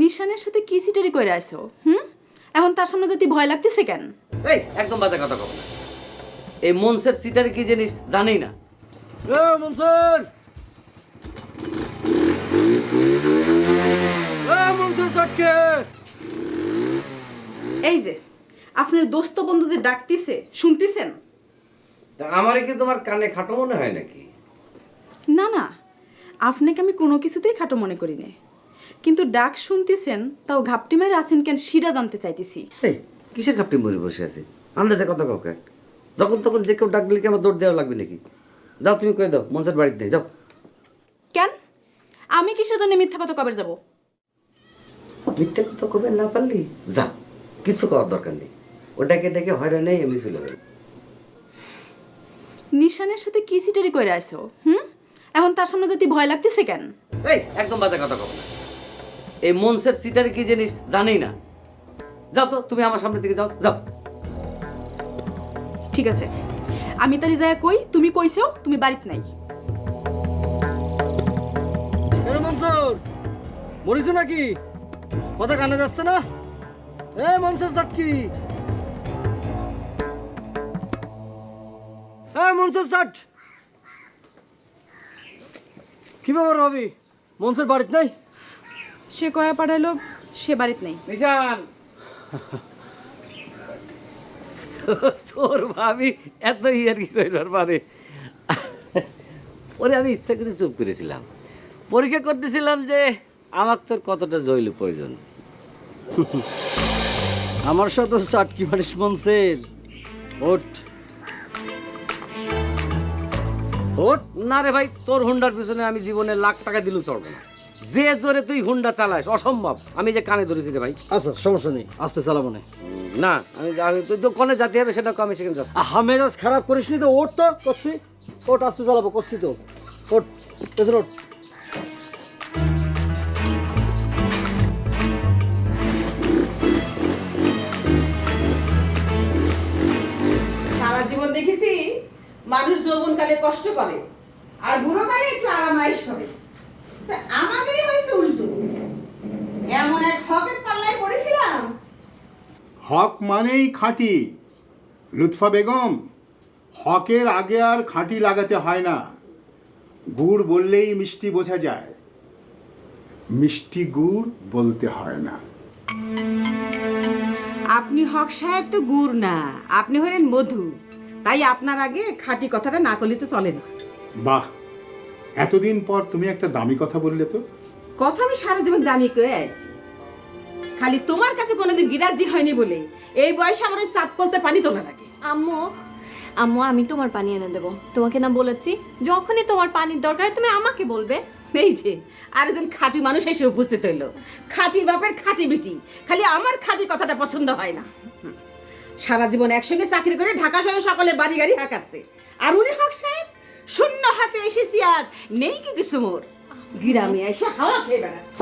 নিশানের সাথে কি সিটারি কইরা আইছো? এখন তার সামনে যেতে ভয় লাগতেছে কেন? এই একদম বাজে কথা কব না। এই মনসের সিটারি কি জিনিস জানি না। এ মনসের, মনসের চটকে। এই যে আপনার দোস্ত বন্ধু যে ডাকতেছে শুনতেছেন? আমারে কি তোমার কানে খাটো মনে হয় নাকি? না না, আপনাকে আমি কোনো কিছুতেই খাটো মনে করি না, কিন্তু ডাক শুনতেছেন তাও ঘাপটি মেরে আসেন কেন সেটা জানতে চাইতেছি। এই কিসের ঘাপটি মরে বসে আছে? আন্দাজে কথা কাউকে যখন তখন যে কেউ ডাক দিলে কি আমার দৌড় দেওয়া লাগবে নাকি? যাও তুমি কয়ে দাও মনসের বাড়িতে নেই, যাও। কেন আমি কিসের জন্য মিথ্যা কথা কবে যাব? মিথ্যে কথা কবে না পারলি যা, কিছু করার দরকার নেই। ওটাকে ডেকে হয়রান নেই, এমনি চলে যাবে। নিশানের সাথে কি সিটারি কইরা আইছো? এখন তার সামনে যেতে ভয় লাগতেছে কেন? এই একদম বাজে কথা কব না। এই মনসের সিটারি কি জিনিস জানি না। যাও তো তুমি আমার সামনে থেকে যাও, যাও। ঠিক আছে, আমি তালি যায় কই তুমি কইছো তুমি বাড়িতে নাই। মনসুর মরিছো নাকি? কথা কানে যাচ্ছে না? মনসুর সাটকি, মনসুর সাট, কি ব্যাপার ভাবি? মনসুর বাড়িতে নাই? সে কয়া পাঠাইলো সে বাড়িতে নেই। নিশান, তোর ভাবি এত ইয়ার কি কইবার পারে? ওরে আমি ইচ্ছা করে চুপ করেছিলাম, পরীক্ষা করতেছিলাম যে আমার তোর কতটা জৈল প্রয়োজন। আমার সাথে সাটকি মারিস মনসের? ওঠ ওঠ। না রে ভাই, তোর হুন্ডার পিছনে আমি জীবনে লাখ টাকা দিলেও চলবে না। যে জোরে তুই হুন্ডা চালাস অসম্ভব। আমি যে কানে ধরেছি রে ভাই। আচ্ছা সমস্যা নেই, আস্তে চালাবো না। না আমি তুই তো কোনে যেতে হবে সেটা আমি সেখানে যাচ্ছি। মেজাজ খারাপ করিস নি তো? ওঠ তো, করছি ওঠ, আস্তে চালাবো, করছি তো। ওঠ পেছনে ওঠ। সারা জীবন দেখেছি মানুষ যৌবনকালে কষ্ট করে আর বুড়োকালে একটু আরামাইশ করে, তা আমাদেরই হয়েছে উল্টো। এমন এক হকের পাল্লায় পড়েছিলাম। হক মানেই খাঁটি। লুৎফা বেগম, হকের আগে আর খাঁটি লাগাতে হয় না। গুড় বললেই মিষ্টি বোঝা যায়, মিষ্টি গুড় বলতে হয় না। আপনি হক সাহেব তো গুড় না, আপনি হলেন মধু। তাই আপনার আগে খাঁটি কথাটা না করলে তো চলে না। বাহ, এতদিন পর তুমি একটা দামি কথা বললে তো। কথা আমি সারা জীবন দামি করে আসছি, খালি তোমার কাছে কোনোদিন গিরাজি হয়নি বলে এই বয়সে আমার ওই চাপ করতে পানি তোলা লাগে। আম্মু আম্মু আমি তোমার পানি এনে দেবো। তোমাকে না বলেছি যখনই তোমার পানির দরকার তুমি আমাকে বলবে। এই যে আরেকজন খাঁটি মানুষ এসে উপস্থিত হইলো, খাঁটি বাপের খাঁটি বিটি। খালি আমার খাঁটি কথাটা পছন্দ হয় না। সারা জীবন একসঙ্গে চাকরি করে ঢাকা শহরে সকলে বাড়ি গাড়ি হাঁকাচ্ছে, আর উনি হক সাহেব শূন্য হাতে এসেছি আজ, নেই কি কিছু মোর, গ্রামে এসে হাওয়া খেয়ে বেড়াচ্ছে।